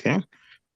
Okay.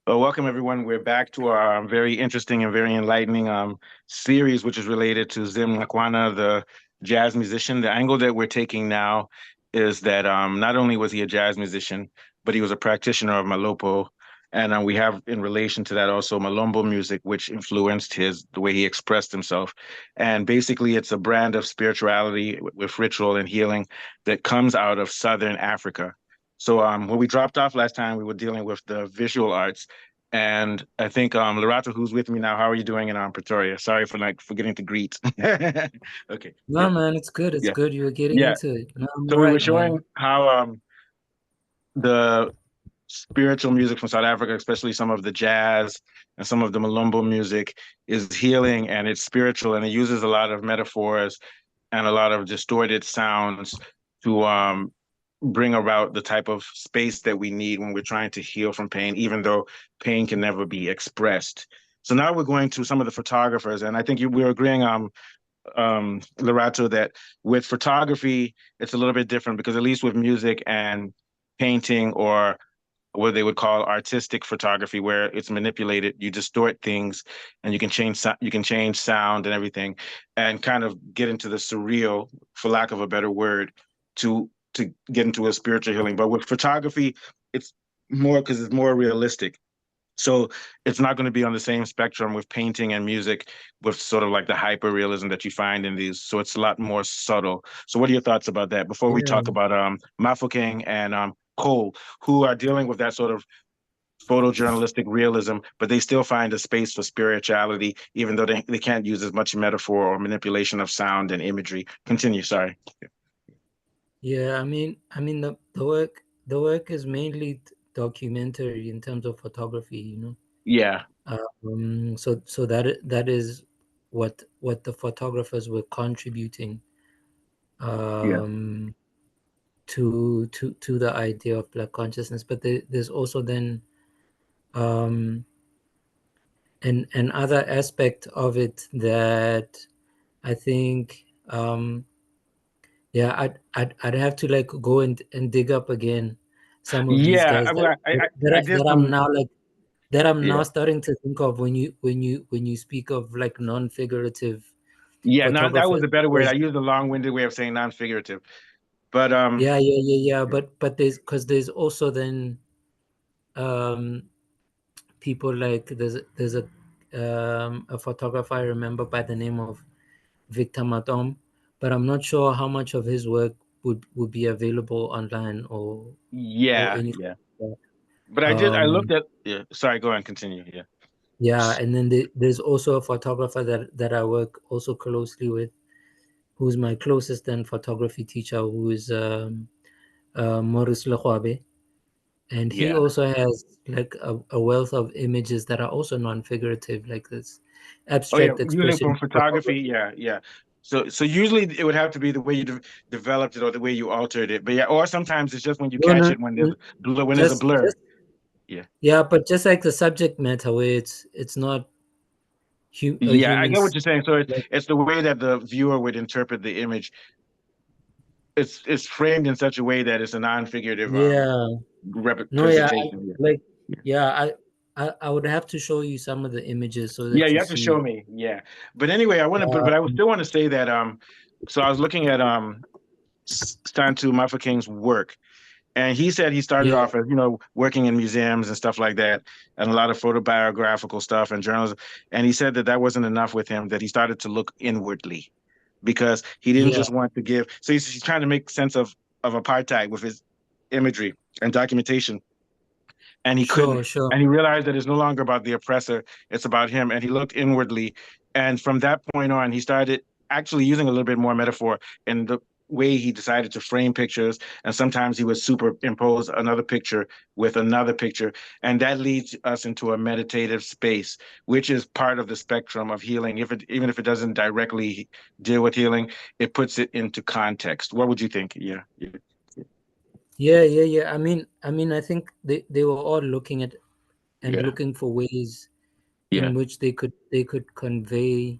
Well, welcome everyone. We're back to our very interesting and very enlightening series, which is related to Zim Lakwana, the jazz musician. The angle that we're taking now is that not only was he a jazz musician, but he was a practitioner of Malopo. And we have in relation to that also Malombo music, which influenced the way he expressed himself. And basically, it's a brand of spirituality with ritual and healing that comes out of Southern Africa. So when we dropped off last time, we were dealing with the visual arts. And I think Lerato, who's with me now, how are you doing in Pretoria? Sorry for like forgetting to greet. Okay. No, Yeah. man, it's good. It's Yeah. good. You're getting Yeah. into it. No, I'm So all we were right, showing man. how the spiritual music from South Africa, especially some of the jazz and some of the Malombo music, is healing and it's spiritual and it uses a lot of metaphors and a lot of distorted sounds to bring about the type of space that we need when we're trying to heal from pain, even though pain can never be expressed. So now we're going to some of the photographers, and I think we're agreeing, Lerato, that with photography, it's a little bit different because at least with music and painting or what they would call artistic photography, where it's manipulated, you distort things, and you can change sound and everything, and kind of get into the surreal, for lack of a better word, to get into a spiritual healing. But with photography, it's more because it's more realistic. So it's not going to be on the same spectrum with painting and music with sort of like the hyper realism that you find in these. So it's a lot more subtle. So what are your thoughts about that before we talk Yeah. about Mafokeng and Cole, who are dealing with that sort of photojournalistic realism, but they still find a space for spirituality, even though they can't use as much metaphor or manipulation of sound and imagery. Continue, sorry. Yeah, I mean the work is mainly documentary in terms of photography. Yeah, So that is what the photographers were contributing yeah. um to the idea of black consciousness. But there's also then um an other aspect of it that I think yeah, I'd have to like go and dig up again some of these Yeah, guys I mean, that I did that I'm some, now like that I'm now yeah. starting to think of when you speak of like non-figurative Yeah, no, that was photographers. a better word. I Because used a long-winded way of saying non-figurative. But yeah, yeah. but there's also then um people like there's a photographer I remember by the name of Victor Matom, but I'm not sure how much of his work would be available online or Yeah, anything yeah. like But that. I looked at, yeah, sorry, go ahead, continue. Yeah. Yeah, and then there's also a photographer that I work also closely with, who's my closest and photography teacher, who is Maurice Lekwabe, and he Yeah. also has like a wealth of images that are also non-figurative, like this Oh yeah, abstract using expression from photography, photography. yeah, yeah. So usually it would have to be the way you developed it or the way you altered it. But yeah, or sometimes it's just when you No, catch no, it when no, there's a blur. just Yeah. yeah, but just like the subject matter where it's not a Yeah, I human get what you're saying. So like it's the way that the viewer would interpret the image. It's framed in such a way that it's a non-figurative yeah. No, yeah, presentation. Yeah. like Yeah. yeah, I would have to show you some of the images so Yeah, that you you have to show see. me. Yeah. But anyway, but I would Um, still want to say that so I was looking at Stantu Mafeking's work. And he said he started yeah, off as, working in museums and stuff like that, and a lot of photobiographical stuff and journals. And he said that that wasn't enough with him, that he started to look inwardly because he didn't yeah, just want to give. So he's trying to make sense of apartheid with his imagery and documentation. And he couldn't. sure, sure. And he realized that it's no longer about the oppressor, it's about him. And he looked inwardly. And from that point on, he started actually using a little bit more metaphor in the way he decided to frame pictures. And sometimes he would superimpose another picture with another picture. And that leads us into a meditative space, which is part of the spectrum of healing. Even if it doesn't directly deal with healing, it puts it into context. What would you think? Yeah. Yeah. Yeah. I mean, I think they were all looking at and Yeah. looking for ways Yeah. in which they could convey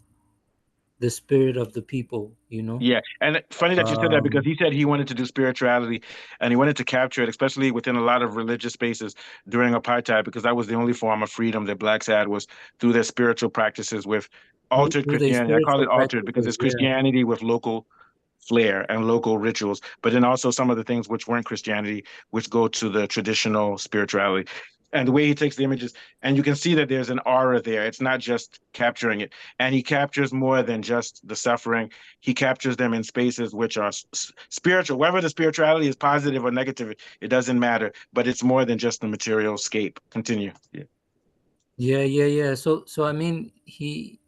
the spirit of the people, you know. Yeah, and funny that you said that because um he said he wanted to do spirituality and he wanted to capture it, especially within a lot of religious spaces during apartheid, because that was the only form of freedom that blacks had was through their spiritual practices with altered through their Christianity. I call spiritual it altered because practices. it's Yeah. Christianity with local flair and local rituals, but then also some of the things which weren't Christianity, which go to the traditional spirituality. And the way he takes the images, and you can see that there's an aura there. It's not just capturing it. And he captures more than just the suffering. He captures them in spaces which are spiritual. Whether the spirituality is positive or negative, it doesn't matter. But it's more than just the material scape. Continue. Yeah. Yeah. So I mean, he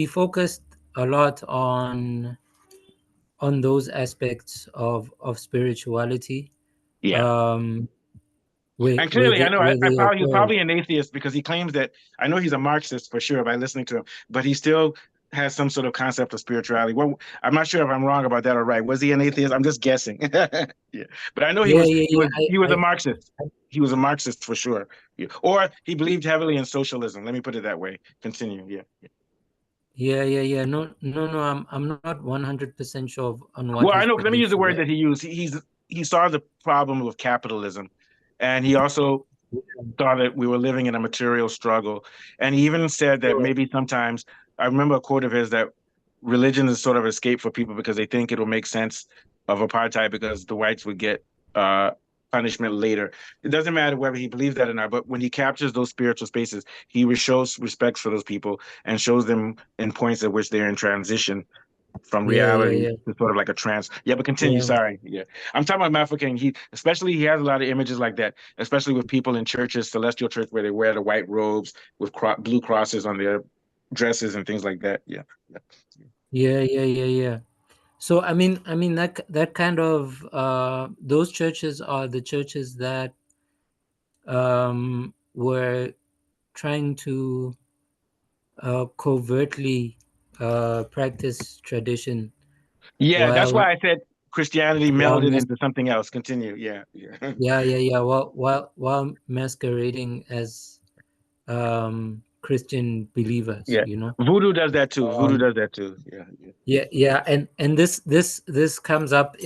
focused a lot on those aspects of spirituality, Yeah. um And clearly, I know where I they probably he's occur. probably an atheist because he claims that I know he's a Marxist for sure by listening to him, but he still has some sort of concept of spirituality. Well, I'm not sure if I'm wrong about that or right. Was he an atheist? I'm just guessing. Yeah, but I know he Yeah, was yeah, he yeah. was he was a I Marxist. He was a Marxist for sure. Yeah. Or he believed heavily in socialism. Let me put it that way. Continue. Yeah. Yeah. No. I'm not 100% sure on what Well, I his know. Let me use beliefs the word were. that he used. He saw the problem with capitalism, and he also saw that we were living in a material struggle. And he even said that Sure. maybe sometimes, I remember a quote of his that religion is sort of escape for people because they think it'll make sense of apartheid because the whites would get uh, punishment later. It doesn't matter whether he believes that or not, but when he captures those spiritual spaces, he shows respect for those people and shows them in points at which they're in transition from reality Yeah. to sort of like a trance. Yeah, but continue. Yeah. Sorry. Yeah. I'm talking about Mafeking. He has a lot of images like that, especially with people in churches, celestial church, where they wear the white robes with blue crosses on their dresses and things like that. Yeah. Yeah. Yeah. So I mean that kind of those churches are the churches that were trying to covertly practice tradition Yeah, that's while why I said Christianity while melded mas- into something else. Continue. Yeah. Yeah. yeah, while masquerading as Christian believers, Yeah. you know. Voodoo does that too. Voodoo Um, does that too. Yeah. Yeah. yeah, and this comes up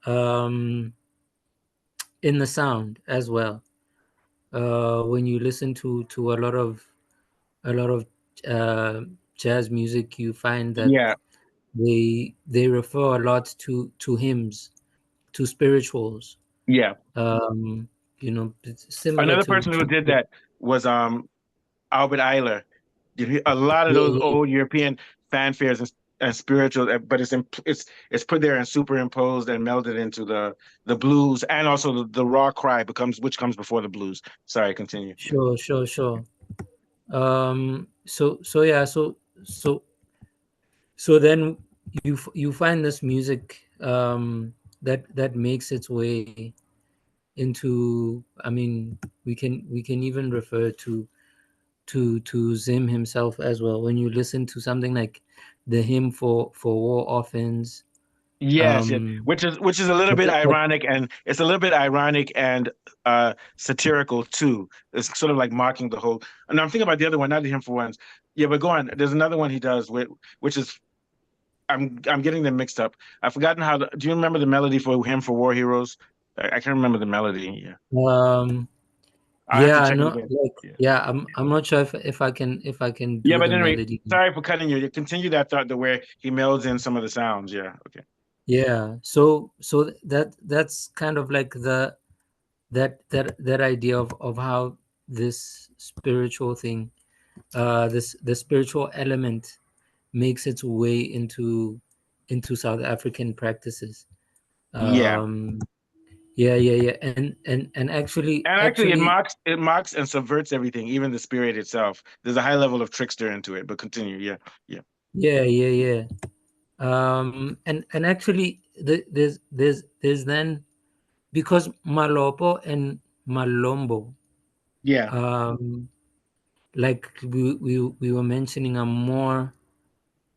um, in the sound as well. When you listen to a lot of uh, jazz music, you find that Yeah. they refer a lot to hymns, to spirituals. Yeah. Um, you know, it's similar Another person who to did that was Albert Eiler. A lot of those yeah, old European fanfares and spiritual, but it's put there and superimposed and melded into the blues and also the raw cry becomes which comes before the blues. Sorry, continue. Yeah. sure. So yeah, so so then you find this music that makes its way into. I mean, we can even refer to Zim himself as well. When you listen to something like the hymn for war orphans, Yes, um, which is a little bit that ironic and it's a little bit ironic and satirical too. It's sort of like mocking the whole. And I'm thinking about the other one, not the him for ones. Yeah, but go on. There's another one he does which is I'm getting them mixed up. I've forgotten do you remember the melody for him for War Heroes? I can't remember the melody. Yeah. um, I'll have to yeah, check it no, again. like Yeah. yeah, I'm not sure if I can Yeah, do but the anyway, melody. sorry for cutting you. You continue that thought the way he melds in some of the sounds. Yeah. Okay. Yeah, so that's kind of like that idea of how this spiritual thing, the spiritual element makes its way into South African practices. Yeah. Um, yeah, and actually, And actually actually, it mocks and subverts everything, even the spirit itself. There's a high level of trickster into it, but continue. Yeah. Yeah. yeah. And actually, there's then, because Malopo and Malombo, Yeah. um, like we were mentioning, are more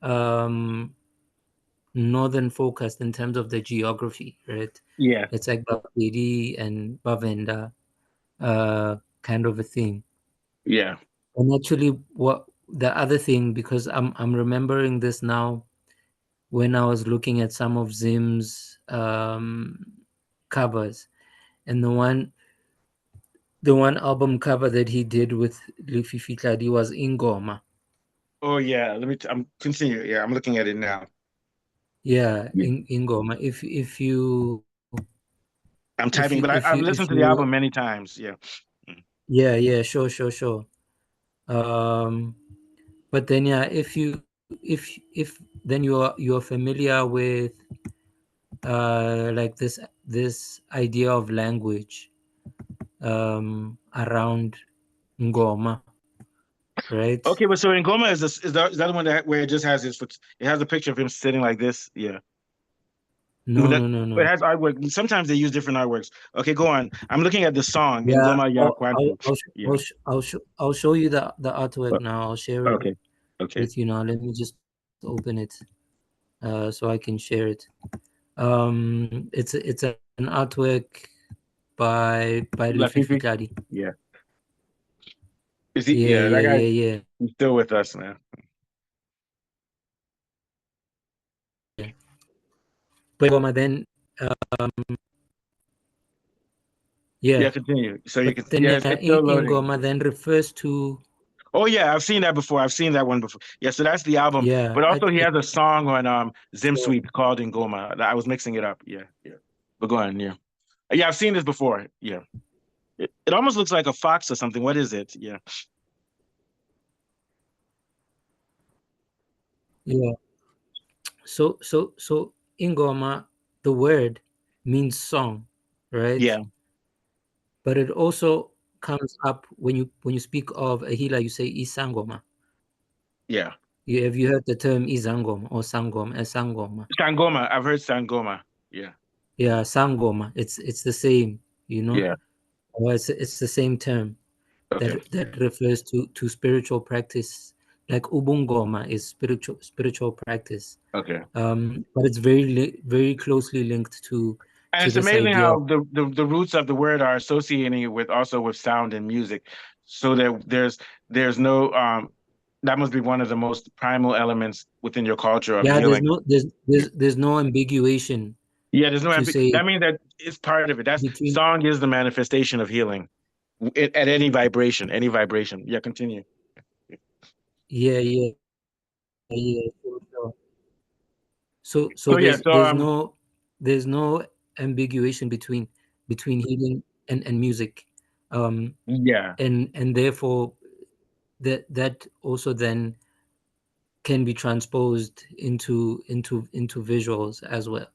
um, northern focused in terms of the geography, right? Yeah. It's like Bapedi and Bavenda, kind of a thing. Yeah. And actually, what the other thing, because I'm remembering this now, when I was looking at some of Zim's covers, and the one album cover that he did with Leafy Fitladi was Ingoma. Oh yeah, I'm continue. Yeah, I'm looking at it now. Yeah, Yeah. Ingoma. If you I'm if typing, you but if I've you listened if to the you album many times. Yeah. yeah, sure. But then yeah, if then you're familiar with like this idea of language around Ngoma, right? Okay, but so Ngoma is that the one that where it just has his foot? It has a picture of him sitting like this. Yeah. But No, that, no, no, but it no. has artwork. Sometimes they use different artworks. Okay, go on. I'm looking at the song Yeah, Ngoma Ya Kwantu. Yeah. I'll show you the artwork now. I'll share it Okay. Okay. with you now. Let me just open it so I can share it. It's an artwork by Luffy Lafifi. Fitladi. Yeah. Is he? Yeah, Yeah, that yeah, guy. yeah, yeah. He's still with us now. But Ngoma then, yeah. Yeah, continue. So you But can. then Yeah, it's still loading. Ingoma then refers to, Oh yeah, I've seen that before. I've seen that one before. Yeah, so that's the album. yeah, But also he has a song on Zim so, Sweep called Ngoma. I was mixing it up. Yeah, yeah. But go on, yeah. Yeah, I've seen this before. Yeah. It almost looks like a fox or something. What is it? Yeah. yeah. So Ingoma, the word means song, right? Yeah. But it also comes up when you speak of a healer, you say Isangoma. Yeah. Have you heard the term Izangoma or Sangoma? Sangoma. I've heard Sangoma. Yeah. Yeah, Sangoma. It's the same, you know. Yeah. Or it's the same term Okay. that refers to spiritual practice. Like Ubungoma is spiritual practice. Okay. But it's very closely linked And to it's this amazing idea of, how the roots of the word are associating it with also with sound and music. So that there's no that must be one of the most primal elements within your culture of yeah, healing. there's no ambiguation Yeah, there's no to say that means that it's part of it. That's between. song is the manifestation of healing at any vibration, any vibration. Yeah, continue. Yeah, yeah, sure. So So yeah, so there's no ambiguation between healing and music, um, yeah, and therefore that also then can be transposed into visuals as well,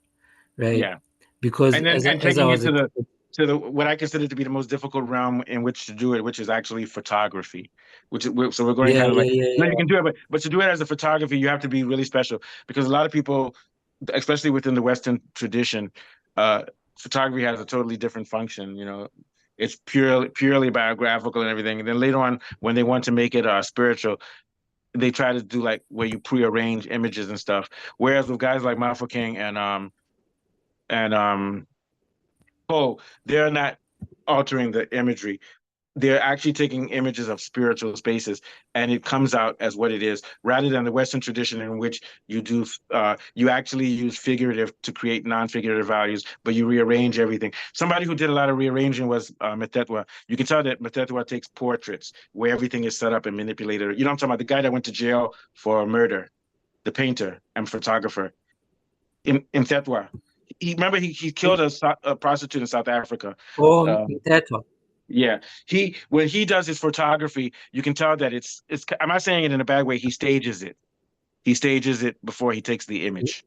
right? yeah. Because And then and as I taking it was to the what I consider to be the most difficult realm in which to do it, which is actually photography. So we're going yeah, kind of like, yeah, no, you can do it, but to do it as a photography, you have to be really special because a lot of people, especially within the Western tradition, uh, photography has a totally different function. It's purely biographical and everything. And then later on, when they want to make it spiritual, they try to do like where you prearrange images and stuff. Whereas with guys like Malfa King and Poe, they're not altering the imagery. They're actually taking images of spiritual spaces, and it comes out as what it is, rather than the Western tradition in which you actually use figurative to create non-figurative values, but you rearrange everything. Somebody who did a lot of rearranging was Metetwa. You can tell that Metetwa takes portraits where everything is set up and manipulated. You know what I'm talking about? The guy that went to jail for murder, the painter and photographer in Tetwa. He killed a prostitute in South Africa. oh, Um, Mteto. yeah, he when he does his photography, you can tell that it's. I'm not saying it in a bad way. He stages it. He stages it before he takes the image.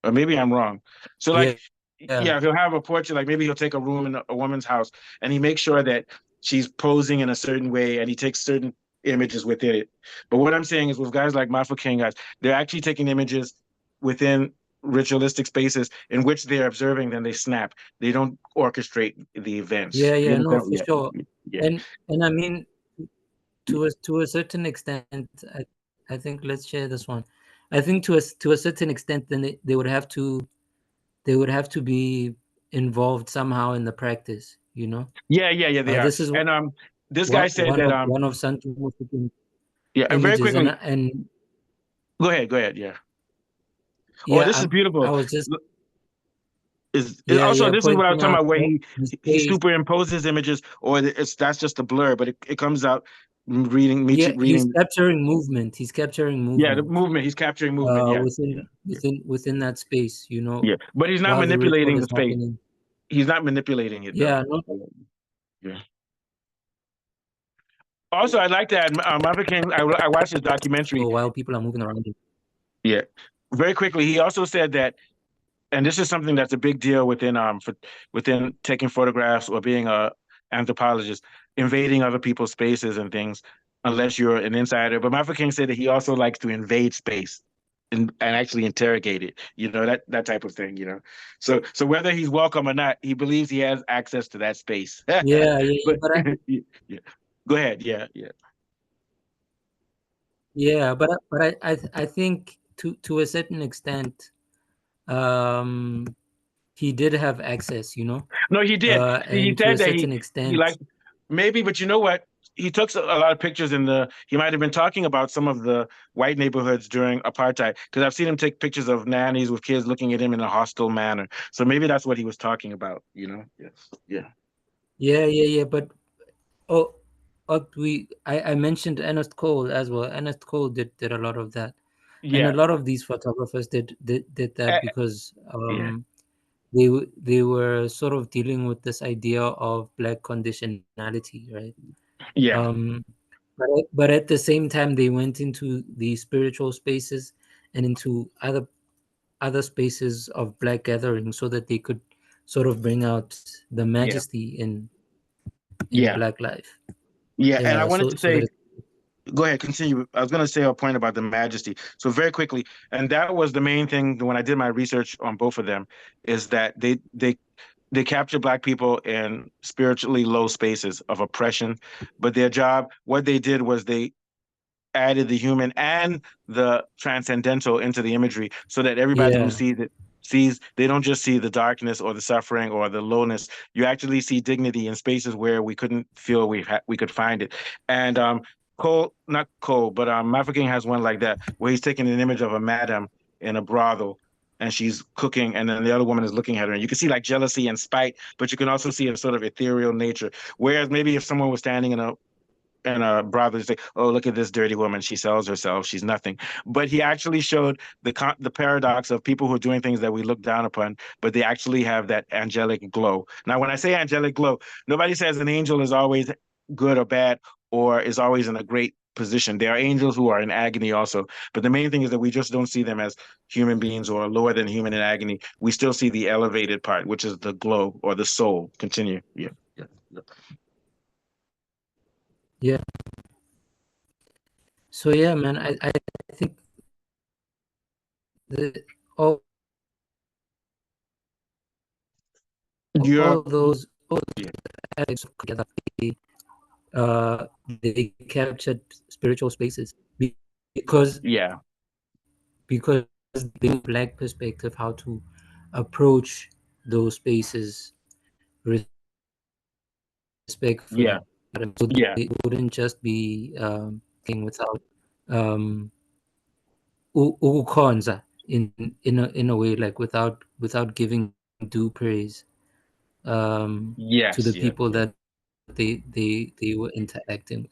Or maybe I'm wrong. So Yeah, like, yeah, yeah, he'll have a portrait. Like maybe he'll take a room in a woman's house, and he makes sure that she's posing in a certain way, and he takes certain images within it. But what I'm saying is, with guys like Mafu King, guys, they're actually taking images within ritualistic spaces in which they're observing, then they snap. They don't orchestrate the events. You yeah. No, understand? for sure. Yeah, And I mean, to a certain extent, I think let's share this one. I think to a certain extent, then they would have to be involved somehow in the practice. yeah. They are. This is And this guy said that one of Santu Mosiking's Yeah, and very images, and quickly, go ahead. Yeah. Oh, yeah, this is I beautiful. was just Is also yeah this is what I was pointing talking out about where that his he face. superimposes images, or that's just a blur, but it comes out reading me Yeah, he's reading. capturing movement. He's capturing Yeah, the movement movement. He's capturing movement. Yeah, yeah, within that space, yeah. But he's not while the ritual manipulating the is space. happening. He's not manipulating it though. Yeah, no, Yeah. Also, I'd like to add, Martin King. I watched his documentary. so while people are moving around him. Yeah, very quickly. He also said that, and this is something that's a big deal within taking photographs or being a anthropologist, invading other people's spaces and things, unless you're an insider. But Martin King said that he also likes to invade space and actually interrogate it. That type of thing. So whether he's welcome or not, he believes he has access to that space. Yeah, yeah, yeah. But But yeah. Go ahead. Yeah, yeah. I think to a certain extent, um, he did have access, No, he did. He and to a said that certain he extent, liked maybe, but you know what? He took a lot of pictures he might have been talking about some of the white neighborhoods during apartheid, because I've seen him take pictures of nannies with kids looking at him in a hostile manner. So maybe that's what he was talking about. Yes. Yeah. yeah. But oh, I mentioned Ernest Cole as well. Ernest Cole did a lot of that, and a Yeah. lot of these photographers did that Uh, because yeah. they were sort of dealing with this idea of Black conditionality, right? Yeah. Um, but at the same time, they went into the spiritual spaces and into other spaces of Black gathering so that they could sort of bring out the Yeah. majesty in Yeah. Black life. Yeah. And I Yeah, wanted to so that say, go ahead, continue. I was going to say a point about the majesty. So very quickly, and that was the main thing when I did my research on both of them, is that they capture Black people in spiritually low spaces of oppression. But their job, what they did was they added the human and the transcendental into the imagery so that everybody who yeah, sees it they don't just see the darkness or the suffering or the lowness. You actually see dignity in spaces where we couldn't feel we could find it. And Cole, not Cole, but Mafeking has one like that where he's taking an image of a madam in a brothel, and she's cooking, and then the other woman is looking at her, and you can see like jealousy and spite, but you can also see a sort of ethereal nature. Whereas maybe if someone was standing in a brothel, say, "Oh, look at this dirty woman. She sells herself. She's nothing." But he actually showed the paradox of people who are doing things that we look down upon, but they actually have that angelic glow. Now, when I say angelic glow, nobody says an angel is always good or bad or is always in a great position. There are angels who are in agony also, but the main thing is that we just don't see them as human beings or lower than human in agony. We still see the elevated part, which is the glow or the soul. Continue. Yeah. Yeah. yeah. So yeah, man, I think the all You're, all yeah. aspects together, they captured spiritual spaces because Yeah. because the Black perspective how to approach those spaces Yeah. respectfully. So Yeah. they wouldn't just be thing without um ukonza in a way, like without giving due praise to the Yes. Yeah. people Yeah. that they were interacting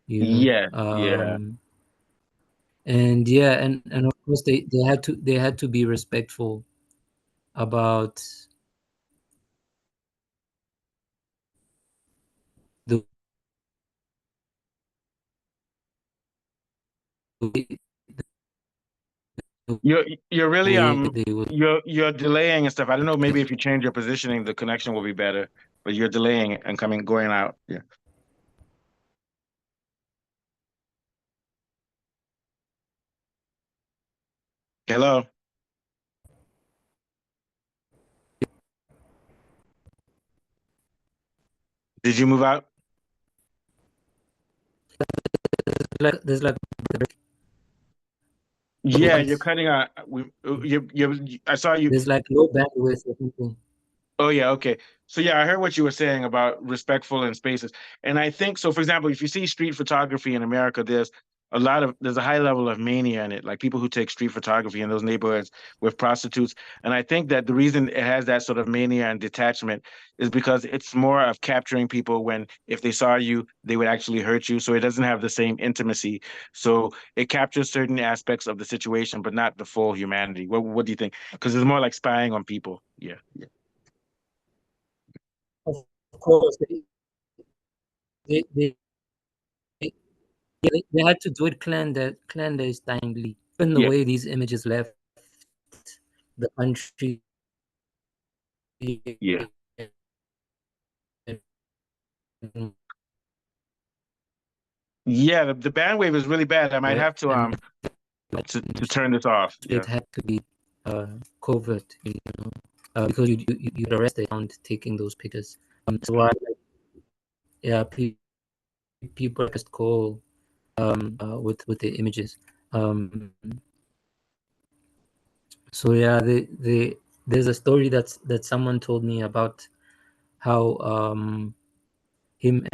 with, Yes. Yeah. and yeah, and of course they had to be respectful about the way, the You're really way they would. you're delaying and stuff. I don't know, maybe if you change your positioning, the connection will be better, but you're delaying and going out. Yeah. Hello. Did you move out? There's like Yeah, you're cutting out. I saw you. there's like low bandwidth or something. Oh yeah, okay. So yeah, I heard what you were saying about respectful in spaces. And I think so, for example, if you see street photography in America, there's a high level of mania in it, like people who take street photography in those neighborhoods with prostitutes. And I think that the reason it has that sort of mania and detachment is because it's more of capturing people when if they saw you, they would actually hurt you. So it doesn't have the same intimacy. So it captures certain aspects of the situation, but not the full humanity. What do you think? Because it's more like spying on people. Yeah. Of course, they, they, they had to do it clandestinely. Even the Yeah. way these images left the country, Yeah. Yeah, the band wave is really bad. I might have and to turn this off. it Yeah. had to be covert, because you'd arrested on taking those pictures. So why, like, yeah, people just call with the images. So yeah, there's a story that someone told me about how him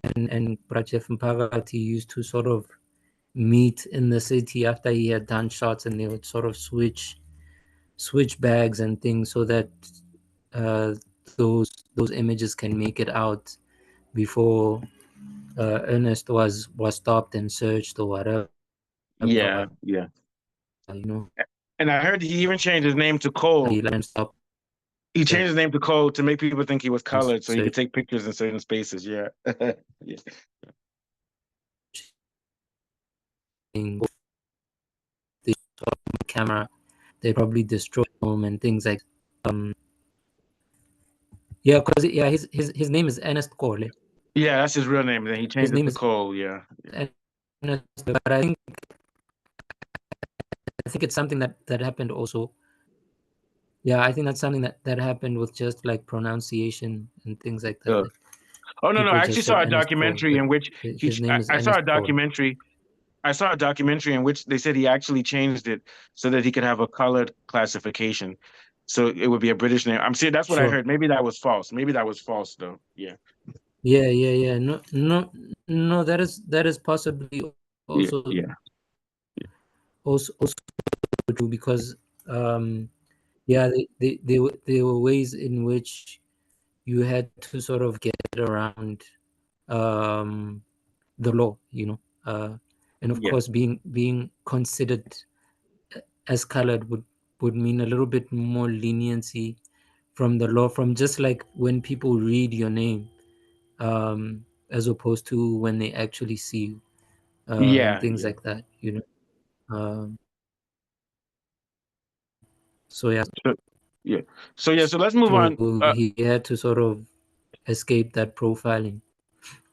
and Prachef Mpagati used to sort of meet in the city after he had done shots, and they would sort of switch bags and things so that uh, those images can make it out before Ernest was stopped and searched or whatever. Yeah. Yeah. You know, And I heard he even changed his name to Cole. he let him stop He the changed his name to Cole to make people think he was colored so he could searching, take pictures in certain spaces. Yeah. Yeah. the camera. They probably destroyed home and things like yeah, because yeah, his name is Ernest Cole. Yeah, that's his real name. Then he His changed it name to is Cole. Yeah. Ernest, but I think it's something that happened also. Yeah, I think that's something that happened with just like pronunciation and things like that. Uh, Like oh no, no. people I actually just said saw a Ernest Cole, documentary but in which his name is I saw Ernest a Cole. documentary. I saw a documentary in which they said he actually changed it so that he could have a colored classification. So it would be a British name. I'm saying that's what I Sure. heard. Maybe that was false. Maybe that was false though. Yeah. Yeah. No. That is possibly Yeah. also Yeah. also true because yeah, there were ways in which you had to sort of get around um, the law, and of Yeah. course, being considered as colored would mean a little bit more leniency from the law, from just like when people read your name, as opposed to when they actually see you, and Yeah. things Yeah. like that. So yeah, So, yeah. So yeah. So let's move on. so he had to sort of escape that profiling.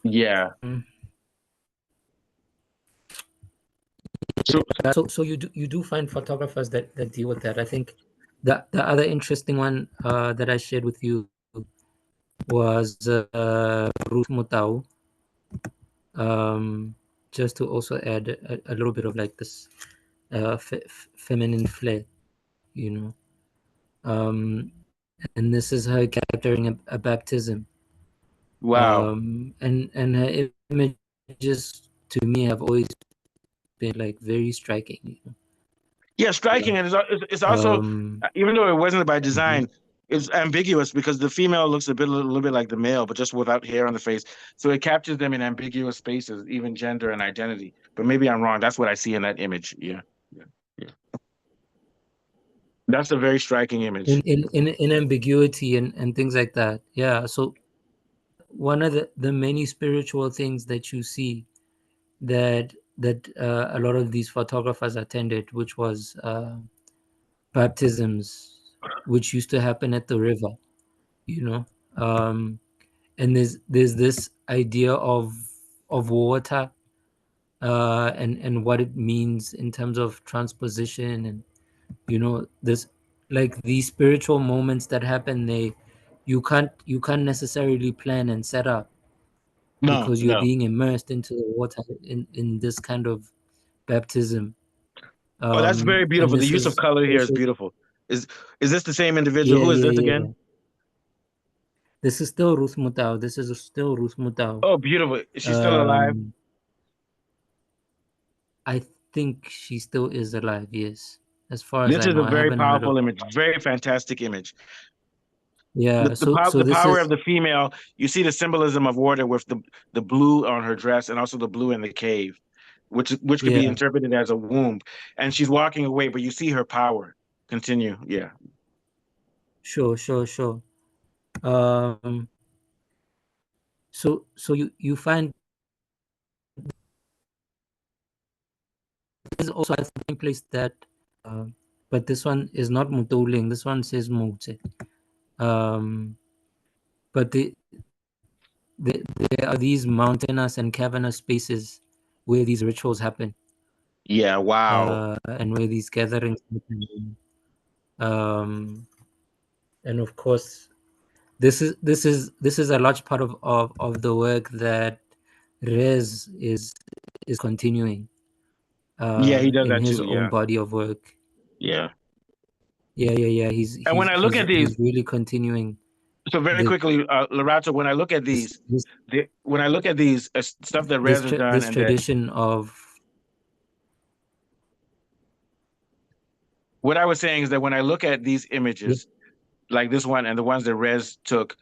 Yeah. Mm. So So you do find photographers that deal with that. I think the other interesting one that I shared with you was Ruth Mutau. Um, just to also add a little bit of like this feminine flair, you know. Um, and this is her capturing a baptism. wow. And her images to me have always been like very striking. Yeah, striking, and it's also Um, even though it wasn't by mhm. design, it's ambiguous because the female looks a little bit like the male, but just without hair on the face. So it captures them in ambiguous spaces, even gender and identity. But maybe I'm wrong. That's what I see in that image. Yeah, yeah, yeah. That's a very striking in, image. in in in ambiguity and things like that. Yeah. So one of the many spiritual things that you see that a lot of these photographers attended, which was baptisms, which used to happen at the river, you know. Um, and there's this idea of water, and what it means in terms of transposition, and this, like, these spiritual moments that happen, you can't necessarily plan and set up No, because you're no. being immersed into the water in this kind of baptism. Oh, that's very And beautiful. The this use of is color here is also, beautiful. Is is this the same individual? yeah, Who is yeah, this yeah. again? This is still Ruth Mutau. This is still Ruth Mutau. Oh, beautiful. Is she still alive? I think she still is alive, yes. As far as This I is know, a I very haven't heard of powerful image, her. very fantastic image. Yeah, so The this power of is, the female, you see the symbolism of water with the blue on her dress and also the blue in the cave, which could be yeah, interpreted as a womb. And she's walking away, but you see her power. Continue. Yeah. sure. Um, so you find this is also a same place that, uh, but this one is not Mutoling. This one says Mute. Um, but there are these mountainous and cavernous spaces where these rituals happen, Yeah. Wow. and where these gatherings happen. Um, and of course, this is a large part of the work that Rez is continuing Yeah, he does in that his too. own Yeah. body of work. Yeah. Yeah. And when I look at these, He's really continuing so very this quickly, Lorato, when I look at these, this when I look at these stuff that Rez has done, this and that tradition of, what I was saying is that when I look at these yeah, images, like this one and the ones that Rez took,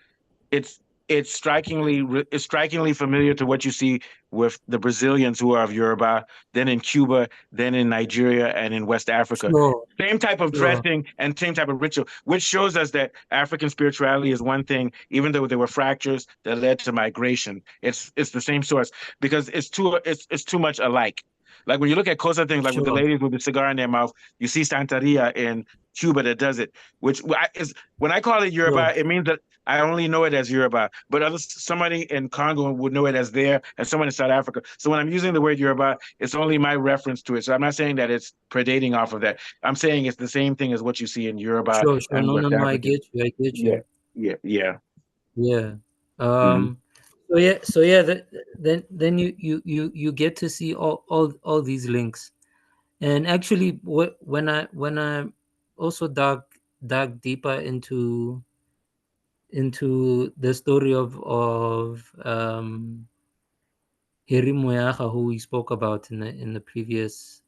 it's it's strikingly familiar to what you see with the Brazilians who are of Yoruba, then in Cuba, then in Nigeria, and in West Africa. sure, Same type of sure, dressing and same type of ritual, which shows us that African spirituality is one thing, even though there were fractures that led to migration. It's the same source because it's too much alike. Like when you look at closer things, like with the sure, ladies with the cigar in their mouth, you see Santeria in Cuba that does it, which is when I call it sure, Yoruba, it means that I only know it as Yoruba, but somebody in Congo would know it as there, and someone in South Africa. So when I'm using the word Yoruba, it's only my reference to it. So I'm not saying that it's predating off of that. I'm saying it's the same thing as what you see in Yoruba sure. and No, West I African. get you. I get Yeah, you. yeah. Yeah. Hmm. Then you get to see all these links. And actually, when I also dug deeper into the story of Hiri Moyaga, who we spoke about uh, in the previous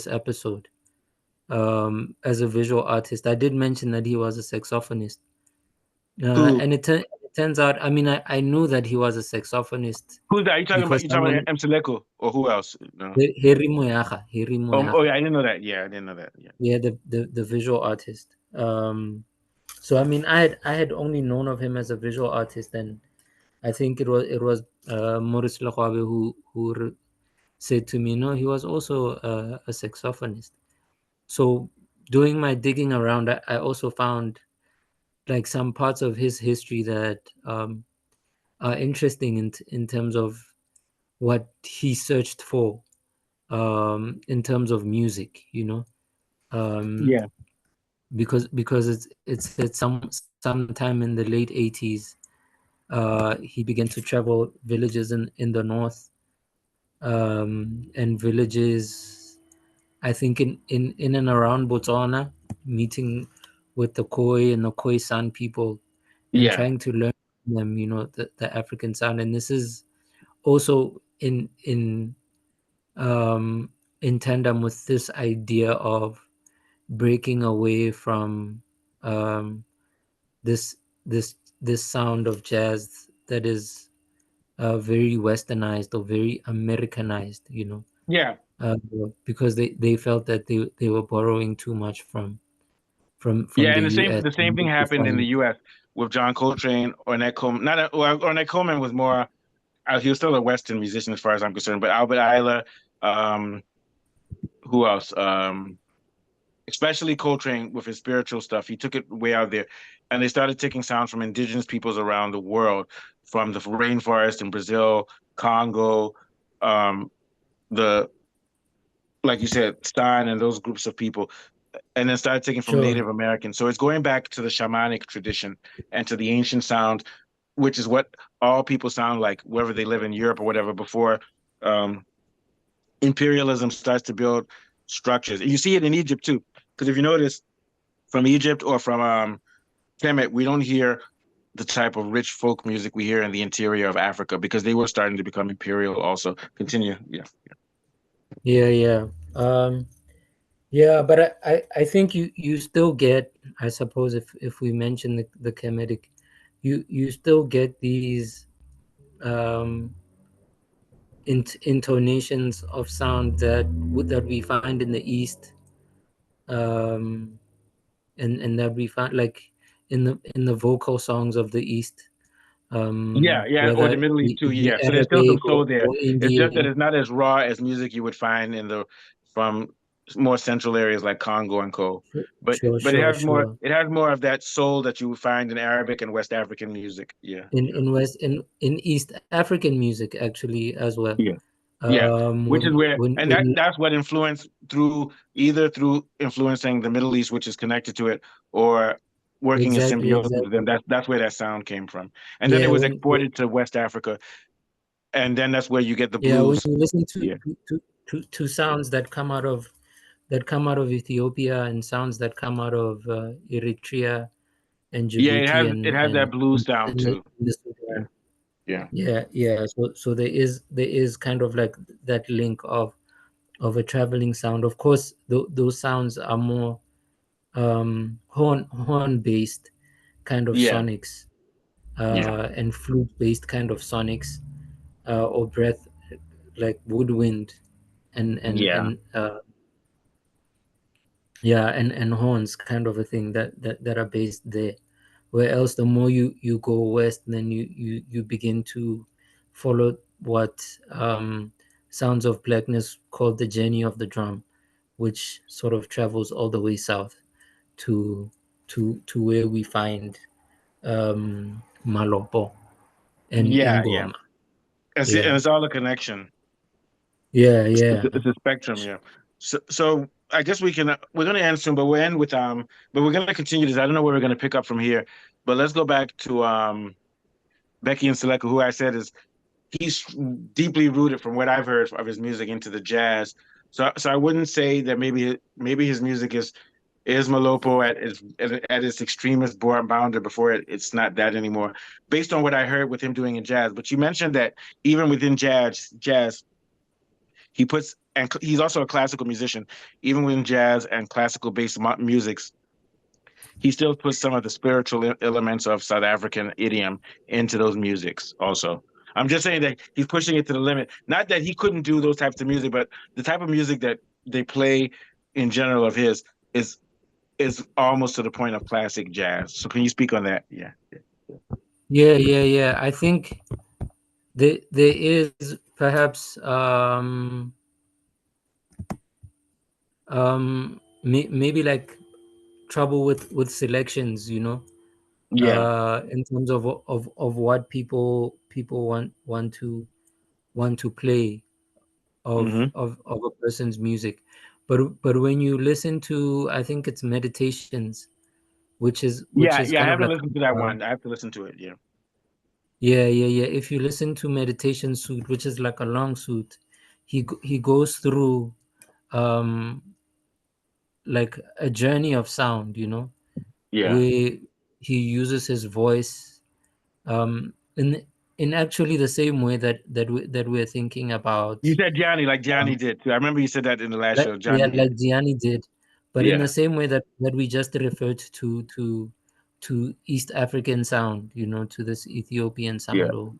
episode, as a visual artist. I did mention that he was a saxophonist, Who and it turns out, I mean, I knew that he was a saxophonist who's that? Are you talking about because someone, M. Seleko or who else? No. Hiri Oh Moyaga, yeah, I didn't know that. Yeah, I didn't know that. Yeah. yeah, the visual artist. So I mean, I had only known of him as a visual artist, and I think it was Maurice Lekwabe who said to me, no, he was also a saxophonist. So doing my digging around, I also found like some parts of his history that are interesting in terms of what he searched for, in terms of music, um, Yeah. because it's sometime in the late 80s, he began to travel villages in the north, and villages, I think in and around Botswana, meeting with the Khoi and the Khoisan people and Yeah. trying to learn from them, the African sound. And this is also in tandem with this idea of breaking away from, um, this this sound of jazz that is very westernized or very Americanized, Yeah. uh, because they felt that they were borrowing too much from Yeah, the and US. the same And thing you happened in the find, U.S. with John Coltrane. Ornette Coleman. Not a, well, Ornette Coleman was more. He was still a Western musician as far as I'm concerned. But Albert Ayla, um, who else? Especially Coltrane with his spiritual stuff. He took it way out there, and they started taking sounds from indigenous peoples around the world, from the rainforest in Brazil, Congo, um, the like you said, Stein and those groups of people, and then started taking from sure, Native Americans. So it's going back to the shamanic tradition and to the ancient sound, which is what all people sound like, whether they live in Europe or whatever, before um, imperialism starts to build structures. And you see it in Egypt too, because if you notice, from Egypt or from Kemet, we don't hear the type of rich folk music we hear in the interior of Africa because they were starting to become imperial also. Continue. Yeah. Yeah, yeah. Yeah, but I think you still get, I suppose, if we mention the Kemetic, you still get these um intonations of sound that we find in the East, um and that we find like in the vocal songs of the East, Yeah, yeah, or whether the it Middle East be, too. be Yeah, so there's still some Arabic soul there. or It's just that Indian. it's not as raw as music you would find in the from more central areas like Congo and Co. Sure, But it sure, has more sure. it has more of that soul that you would find in Arabic and West African music. Yeah, yeah, In East African music actually as well. yeah, yeah. Which is where, and When that's what influenced through either through influencing the Middle East, which is connected to it, or working in exactly, symbiosis with them. exactly. That's where that sound came from, and then it Yeah, was exported to West Africa, and then that's where you get the when blues. you listen Yeah. to sounds that come out of Ethiopia and sounds that come out of Eritrea and Yeah, Djibouti it has that blues sound and too. the Yeah, Sudan. yeah, Yeah, yeah. So there is kind of like that link of a traveling sound. Of course, those sounds are more horn based kind of yeah, sonics, yeah, and flute based kind of sonics, or breath like woodwind yeah, and yeah, and horns kind of a thing that are based there. Where else, the more you go west, then you begin to follow what Sounds of Blackness called the journey of the drum, which sort of travels all the way south to to where we find Malopo and yeah, yeah. Ingoma. And Yeah, it's all a connection. yeah, yeah. It's a spectrum. Yeah. So I guess we're gonna end soon, but we'll end with but we're gonna continue this. I don't know where we're gonna pick up from here, but let's go back to Becky and Seleka, who I said is he's deeply rooted from what I've heard of his music into the jazz. So I wouldn't say that maybe his music is Malopo at its extremest bounder before it's not that anymore, based on what I heard with him doing in jazz. But you mentioned that even within jazz, he puts and he's also a classical musician. Even within jazz and classical based musics, he still puts some of the spiritual elements of South African idiom into those musics also. I'm just saying that he's pushing it to the limit. Not that he couldn't do those types of music, but the type of music that they play in general of his is is almost to the point of classic jazz. So can you speak on that? Yeah. Yeah, yeah, yeah. I think there is perhaps maybe like trouble with selections, Yeah. in terms of what people want to play Hmm. of a person's music. But when you listen to, I think it's Meditations, which Yeah, is yeah. I kind of haven't like listened to that one. I have to listen to it. Yeah. yeah, yeah, yeah. If you listen to Meditation Suite, which is like a long suite, he goes through um like a journey of sound, Yeah. where he uses his voice, in actually the same way that we're thinking about, You said Johnny, like Johnny um, did too. I remember you said that in the last show. yeah, Johnny did. like Gianni did, but in the Yeah. same way that we just referred to East African sound, to this Ethiopian Yeah. sound, or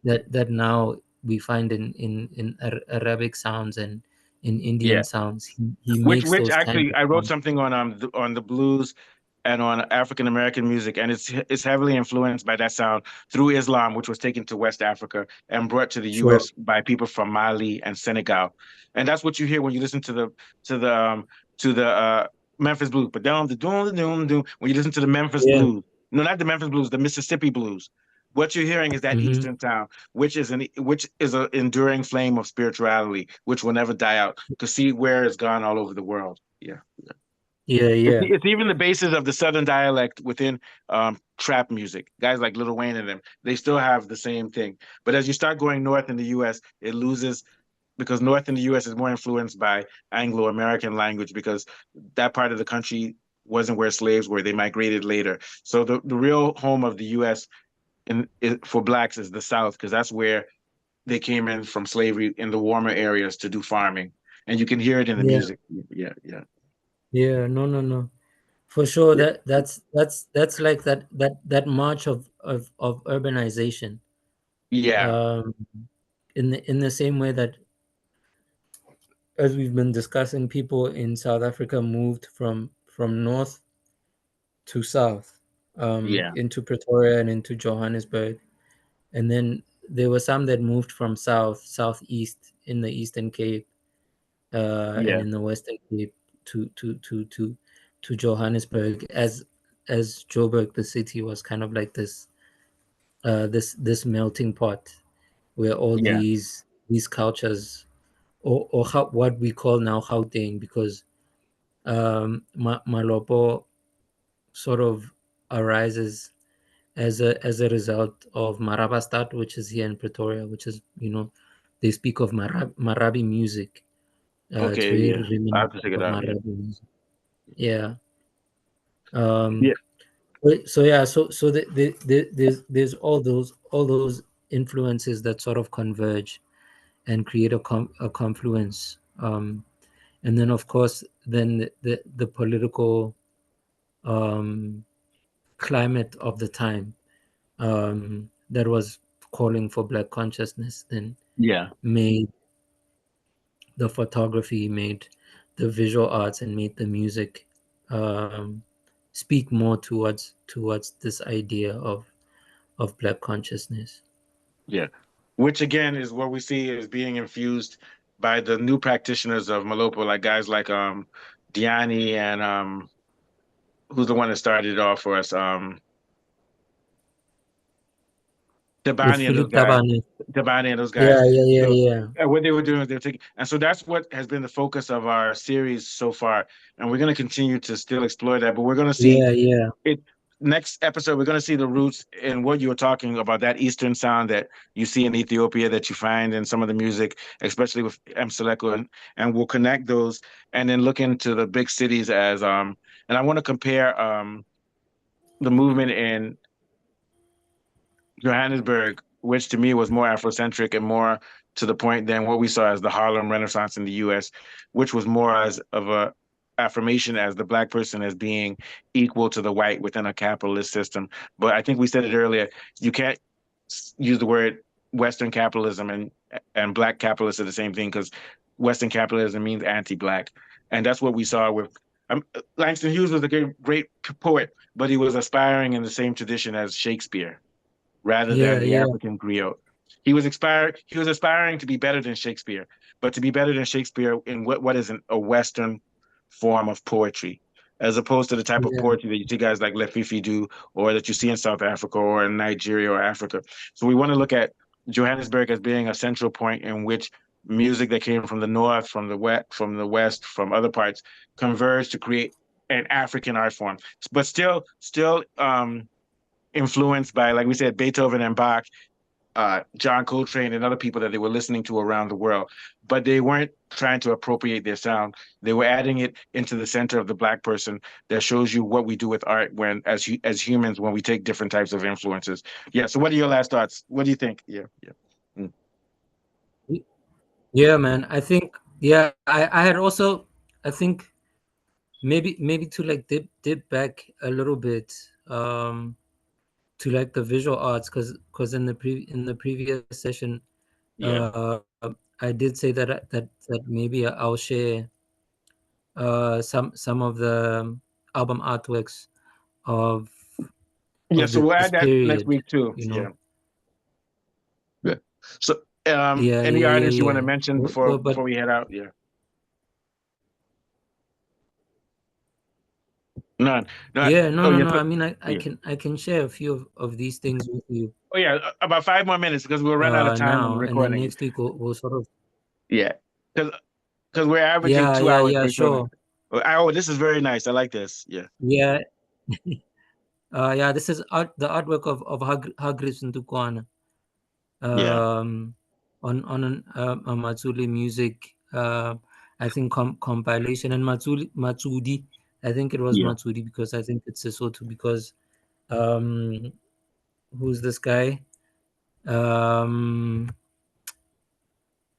that now we find in Arabic sounds and in Indian Yeah. sounds. He makes Which those kinds actually of I wrote sounds. something on the blues and on African American music, and it's heavily influenced by that sound through Islam, which was taken to West Africa and brought to the Sure. U.S. by people from Mali and Senegal, and that's what you hear when you listen to the Memphis blues. But down the doom the doom doom when you listen to the Memphis Yeah. blues, no, not the Memphis blues, the Mississippi blues. What you're hearing is that Hmm. Eastern sound, which is an enduring flame of spirituality, which will never die out. To see where it's gone all over the world. Yeah. Yeah, yeah. It's even the basis of the Southern dialect within trap music. Guys like Lil Wayne and them, they still have the same thing. But as you start going north in the U.S., it loses because north in the U.S. is more influenced by Anglo-American language because that part of the country wasn't where slaves were. They migrated later. So the real home of the U.S. For blacks is the South, because that's where they came in from slavery in the warmer areas to do farming. And you can hear it in the Yeah, music. Yeah, yeah. yeah, no. For sure, Yeah. that's like that march of urbanization. Yeah. Um, in the same way that, as we've been discussing, people in South Africa moved from north to south, Yeah. into Pretoria and into Johannesburg, and then there were some that moved from southeast in the Eastern Cape, and Yeah. in the Western Cape to Johannesburg, as Joburg, the city, was kind of like this melting pot where all Yeah. these cultures, or what we call now Gauteng, because Malopo sort of arises as a result of Marabastad, which is here in Pretoria, which is, they speak of Marabi music. It's Okay. very Yeah. I have to reminiscent check it of out. Yeah. Marabi music. Yeah. Um, Yeah. so yeah, there's all those influences that sort of converge and create a confluence. And then, of course, then the political um, climate of the time, that was calling for Black consciousness, then Yeah. made the photography, made the visual arts, and made the music um, speak more towards this idea of Black consciousness. Yeah. Which again is what we see is being infused by the new practitioners of Malopo, like guys like Diani and who's the one that started it off for us? With Tabani and those Philip guys. Tabane. Tabani and those Yeah, guys. yeah, yeah, So yeah. what they were doing is they're taking, and so that's what has been the focus of our series so far. And we're going to continue to still explore that, but we're going to see Yeah, yeah. it next episode. We're going to see the roots in what you were talking about, that Eastern sound that you see in Ethiopia, that you find in some of the music, especially with Mseleko, and we'll connect those and then look into the big cities as and I want to compare the movement in Johannesburg, which to me was more Afrocentric and more to the point than what we saw as the Harlem Renaissance in the US, which was more as of a affirmation as the black person as being equal to the white within a capitalist system. But I think we said it earlier, you can't use the word Western capitalism and black capitalists are the same thing, because Western capitalism means anti-black. And that's what we saw with Langston Hughes was a great poet, but he was aspiring in the same tradition as Shakespeare rather Yeah, than the yeah, African griot. He was aspiring to be better than Shakespeare, but to be better than Shakespeare in what is a Western form of poetry, as opposed to the type of yeah, poetry that you see guys like Lefifi do, or that you see in South Africa or in Nigeria or Africa. So we want to look at Johannesburg as being a central point in which music that came from the north, from the west, from other parts, converged to create an African art form, but still influenced by, like we said, Beethoven and Bach, John Coltrane, and other people that they were listening to around the world. But they weren't trying to appropriate their sound. They were adding it into the center of the black person. That shows you what we do with art when, as humans, when we take different types of influences. Yeah. So, what are your last thoughts? What do you think? Yeah. Yeah. Mm. yeah, man. I think, yeah, I had also, I think, maybe to like dip back a little bit, to like the visual arts, because in the previous session, Yeah. uh I did say that maybe I'll share some of the album artworks of Yeah. of So we'll this add that next period, week too. you know. Yeah. Yeah. So, Yeah, any yeah, yeah, artists you want to yeah. mention before But before we head out? Yeah. None. Not. yeah, Oh, yeah. no. So, I mean, I yeah. I can share a few of these things with you Oh, yeah. About 5 more minutes because we'll run out of time on the now, and then recording. next week we'll sort of. Yeah. Because we're averaging Yeah, 2 hours yeah, based on it. sure. Oh, this is very nice. I like this. Yeah. Yeah, yeah. This is the artwork of Hagris Ntukwana, Yeah. um, on a Matsuli music, I think compilation, and Matsudi I think it was Yeah. Matsuri because I think it's Sesotho because um, who's this guy? Um,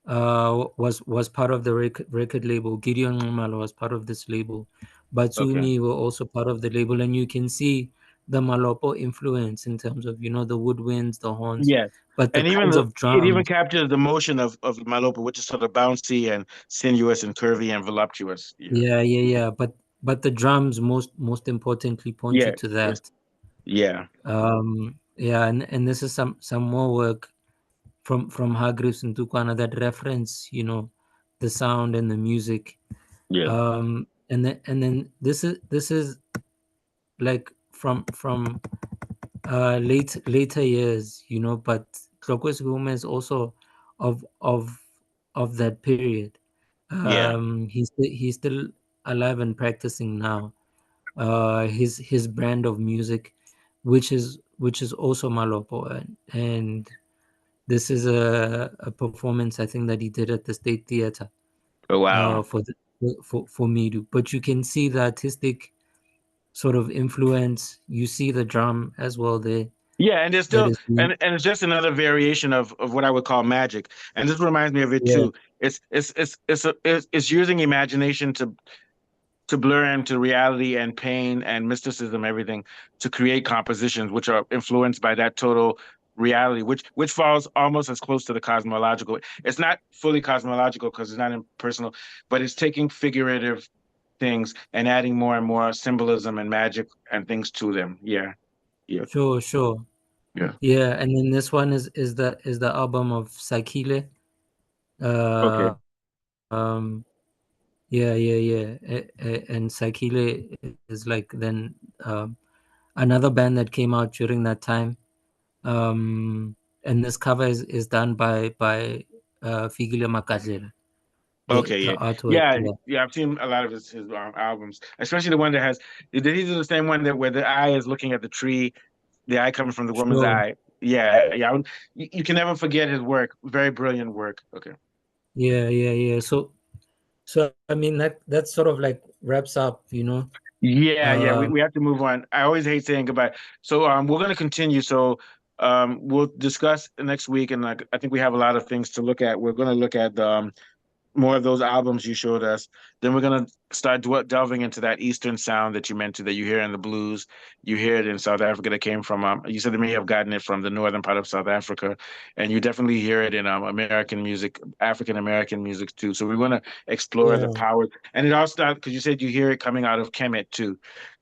was part of the record label. Gideon Nxumalo was part of this label. Okay. Batsumi were also part of the label, and you can see the Malopo influence in terms of the woodwinds, the horns, Yes. but the And even kinds of it even drums. captures the motion of Malopo, which is sort of bouncy and sinuous and curvy and voluptuous. Yeah. Yeah. But the drums most importantly point you Yes. to Yes. that. Yeah. Yeah, and this is some more work from Hargreaves and Tukwana that reference the sound and the music. Yeah. And then this is like from later years, but Tlokwe Sikume is also of of of that period. Yeah. He's still alive and practicing now. His brand of music, which is also Malopo, and this is a performance I think that he did at the State Theater Oh, wow. for for Midu. But you can see the artistic sort of influence. You see the drum as well there. Yeah, and there's That still is being, and it's just another variation of what I would call magic. And this reminds me of it yeah, too. It's using imagination to blur into reality and pain and mysticism, everything, to create compositions which are influenced by that total reality, which falls almost as close to the cosmological. It's not fully cosmological because it's not impersonal, but it's taking figurative things and adding more and more symbolism and magic and things to them. Yeah. Yeah. sure. Yeah. Yeah, and then this one is the album of Sakile. Okay. Uh, um, yeah. And Sakile is like then another band that came out during that time. And this cover is done by Figile Makadlela. Okay, The yeah, artwork, yeah, yeah. yeah. I've seen a lot of his albums, especially the one that has. These are the same one that where the eye is looking at the tree, the eye coming from the woman's Sure. eye. Yeah, yeah. You can never forget his work. Very brilliant work. Okay. Yeah. So I mean that sort of like wraps up. Yeah, yeah. We, Um, we have to move on. I always hate saying goodbye. So we're gonna continue. So we'll discuss next week, and like I think we have a lot of things to look at. We're gonna look at the more of those albums you showed us. Then we're gonna start delving into that Eastern sound that you mentioned that you hear in the blues. You hear it in South Africa that came from. You said they may have gotten it from the northern part of South Africa, and you definitely hear it in American music, African American music too. So we want to explore the yeah. power, and it all started because you said you hear it coming out of Kemet too.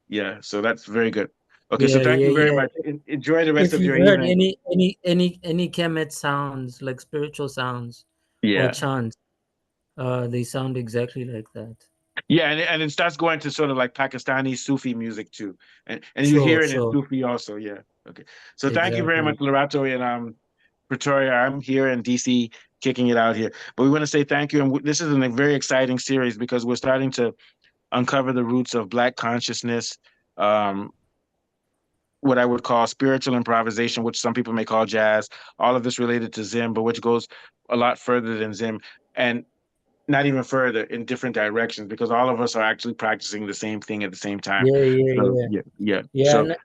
Yeah, so that's very good. Okay, so thank you very Yeah. much. Enjoy the rest If of you've your heard evening. any Kemet sounds, like spiritual sounds or Yeah. chants, they sound exactly like that. Yeah, and it starts going to sort of like Pakistani Sufi music too, and you Sure, hear it in sure. Sufi also. Yeah. Okay. So thank you very much, Exactly. Lorato and Pretoria. I'm here in DC, kicking it out here. But we want to say thank you, and this is a very exciting series because we're starting to uncover the roots of Black consciousness, um, what I would call spiritual improvisation, which some people may call jazz. All of this related to Zim, but which goes a lot further than Zim. And not even further in different directions because all of us are actually practicing the same thing at the same time. So Yeah. yeah, yeah. Yeah, So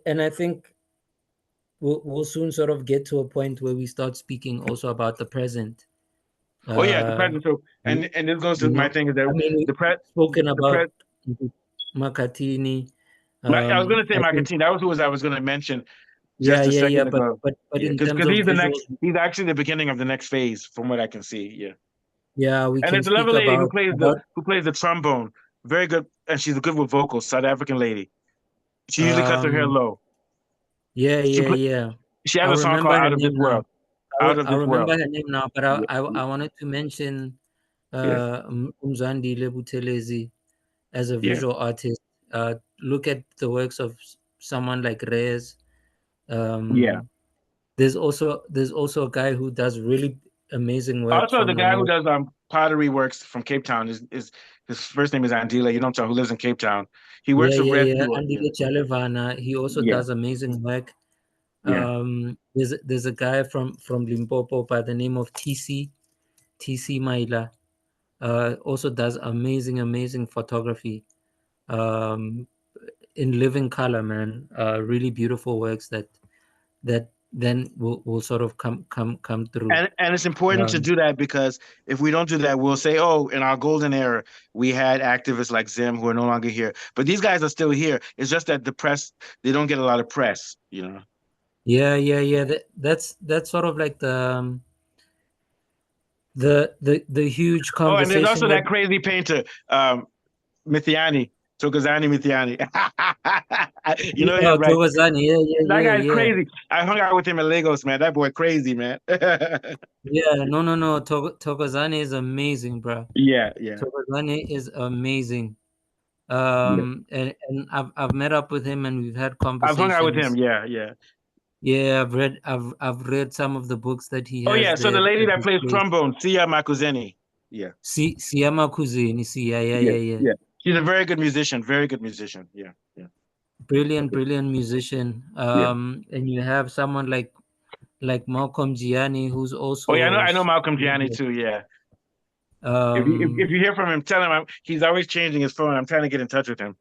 and I think we'll soon sort of get to a point where we start speaking also about the present. oh yeah, the Uh, present. So you, and this goes to you my know, thing is that I mean, the pre we've spoken the pre about Makatini. I was gonna say I think, Makatini. That was who was I was gonna mention just a yeah. second But ago. but but Yeah, in because terms of visuals, he's actually the beginning of the next phase from what I can see. Yeah. yeah, we And can there's a lovely speak lady about who plays the trombone. Very good, and she's good with vocals. South African lady. She usually cuts her hair um, low. yeah, She yeah, play, yeah. she has I'll a song remember called her Out of This name now. World. Out of I'll This remember World. her name now, but Yeah, I wanted to mention yeah, Umzwandile Buthelezi as a yeah. visual artist. Look at the works of someone like Reyes. Yeah. Um, there's also a guy who does really amazing work Also, the from the guy who north. does pottery works from Cape Town is his first name is Andile. You don't know who lives in Cape Town. He works with Red Yeah. Duo. Yeah, Andile Chalevana. He also yeah, does amazing work. yeah. There's a guy from Limpopo by the name of TC Maila. Also does amazing photography. um, in living color, man. Really beautiful works that then will sort of come through. And it's important to Um, do that because if we don't do that, we'll say, oh, in our golden era, we had activists like Zim who are no longer here. But these guys are still here. It's just that the press, they don't get a lot of press, you know. yeah. That's sort of like the huge Oh, and there's conversation also that that crazy painter, Mithiani, Tokozani Mithiani. You know him, right? Thokozani, That guy's yeah. crazy. I hung out with him in Lagos, man. That boy crazy, man. Yeah, no. Thokozani is amazing, bro. Yeah. Thokozani is amazing. Yeah. And I've met up with him and we've had I've hung out with him. conversations. Yeah. Yeah, I've read some of the books that he Oh has yeah. So the there lady at that his plays place. trombone, Sia Makuzeni. Yeah. Siyama Kuzini, see, Yeah. yeah. Yeah. She's a very good musician. Very good musician. Yeah. Brilliant musician. Yeah. And you have someone like Malcolm Gianni, who's Oh yeah. also I know Malcolm Gianni too. Yeah. If um you hear from him, tell him he's always changing his phone. I'm trying to get in touch with him.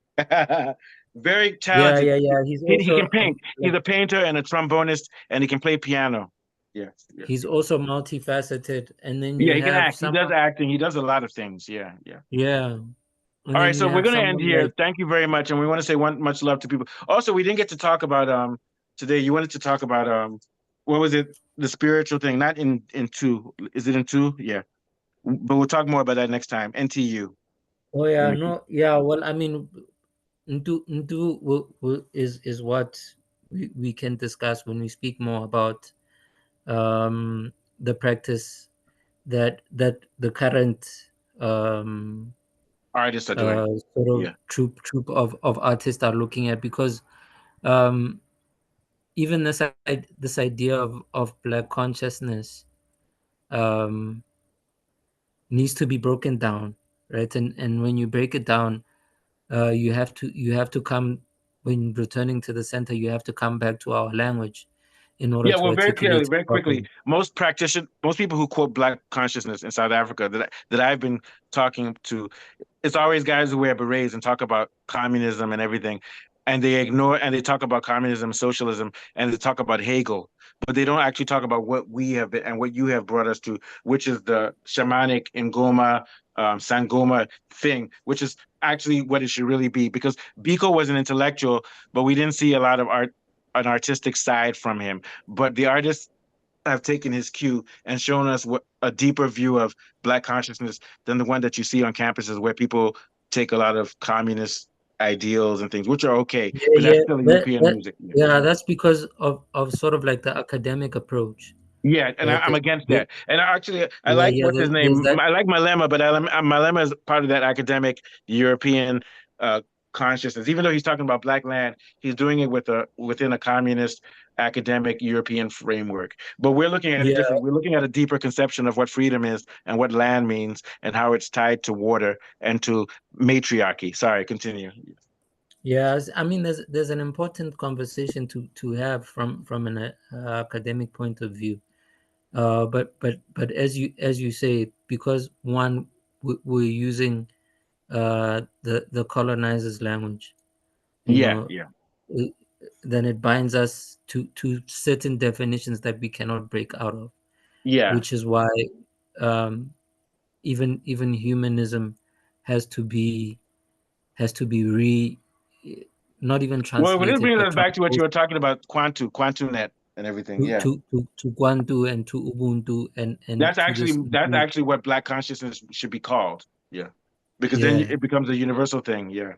Very talented. yeah. He's He also can paint. He's a painter and a trombonist, and he can play piano. Yeah. he's also multifaceted. And then you Yeah, he can have act. He does someone, acting. He does a lot of things. Yeah. yeah. And All then right, you so we're have going to end someone here. like, Thank you very much, and we want to say much love to people. Also, we didn't get to talk about today. You wanted to talk about what was it? The spiritual thing, not in two. Is it in two? Yeah, but we'll talk more about that next time. NTU. oh yeah, no, yeah. Well, I mean, into is what we can discuss when we speak more about the practice that the current um Artists are doing. sort of Yeah. troop of artists are looking at, because um even this idea of Black consciousness um needs to be broken down, right? And when you break it down, you have to come, when returning to the center, you have to come back to our language in order Yeah, to well, very articulate clearly, it very quickly, properly. most people who quote Black consciousness in South Africa that I've been talking to, it's always guys who wear berets and talk about communism and everything, and they ignore and they talk about communism, socialism, and they talk about Hegel, but they don't actually talk about what we have been and what you have brought us to, which is the shamanic Ngoma, Sangoma thing, which is actually what it should really be. Because Biko was an intellectual, but we didn't see a lot of an artistic side from him. But the artists have taken his cue and shown us what a deeper view of Black consciousness than the one that you see on campuses where people take a lot of communist ideals and things, which are okay, but that's Yeah. still That, European that music. yeah, that's because of sort of like the academic approach, Yeah, and right? I'm against that. And I Yeah, like what's his there's name. that. I like Malema, but Malema is part of that academic European uh, consciousness. Even though he's talking about Black land, he's doing it within a communist academic European framework. But we're looking at it Yeah, different. We're looking at a deeper conception of what freedom is and what land means and how it's tied to water and to matriarchy. Sorry, continue. yes. I mean, there's an important conversation to have from an academic point of view. But as you say, because one, we're using the colonizer's language, you Yeah, know, yeah, it, then it binds us to certain definitions that we cannot break out of, yeah. which is why um, even humanism has to be re not even Well, this translated brings but us back to what you transposed were talking about, QuantuNet and everything. Yeah. to Ubuntu and to Ubuntu and to this That's new, actually what Black consciousness should be called. Yeah, because then yeah. it becomes a universal thing. Yeah,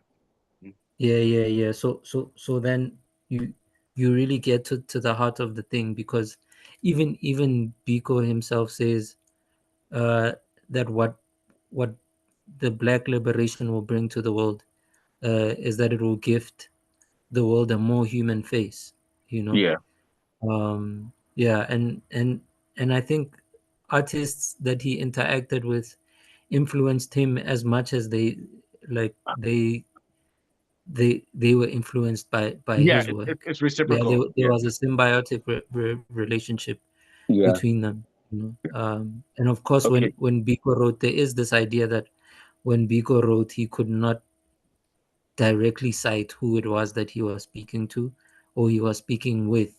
Yeah. So then you really get to the heart of the thing, because even Biko himself says uh, that what the Black liberation will bring to the world is that it will gift the world a more human face. You know, yeah, yeah, and I think artists that he interacted with influenced him as much as like they they were influenced by yeah. his work. It's Yeah, reciprocal. there Yeah, was a symbiotic relationship yeah. between them. And of course, Okay. when Biko wrote, there is this idea that when Biko wrote, he could not directly cite who it was that he was speaking to or he was speaking with,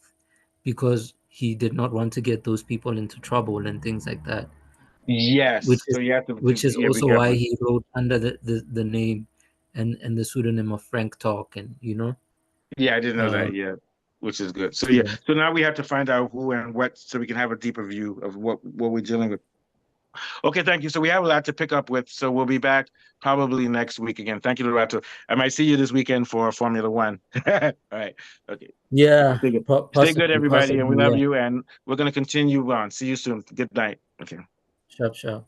because he did not want to get those people into trouble and things like that. Which Yes. So is you have which is be also why careful. he wrote under the name and the pseudonym of Frank Talk, and Yeah, I didn't know uh, that yet, which is good. So yeah, yeah. so now we have to find out who and what, so we can have a deeper view of what we're dealing with. Okay, thank you. So we have a lot to pick up with. So we'll be back probably next week again. Thank you, Lorato. I might see you this weekend for Formula One. All right. Okay. Yeah, Stay good. Stay good, possibly, everybody, and we love yeah. you. And we're going to continue on. See you soon. Good night. Okay. Sure, sure.